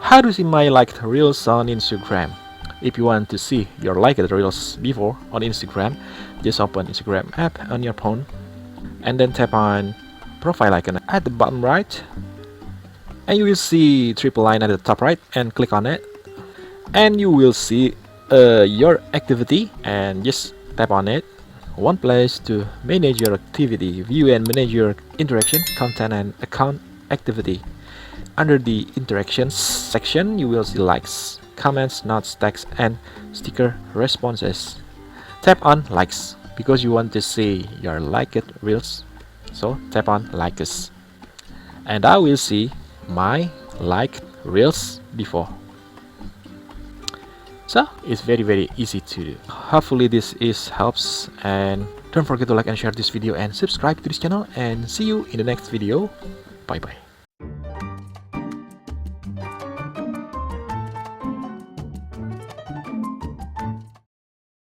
How to see my liked reels on Instagram? If you want to see your liked reels before on Instagram, just open Instagram app on your phone and then tap on profile icon at the bottom right, and you will see triple line at the top right, and click on it, and you will see your activity, and just tap on it. One place to manage your activity, view and manage your interaction, content and account activity. Under the interactions section, you will see likes, comments, notes, text, and sticker responses. Tap on likes because you want to see your liked reels. So tap on likes, and I will see my liked reels before. So it's very easy to do. Hopefully this helps, and don't forget to like and share this video and subscribe to this channel, and see you in the next video. Bye bye.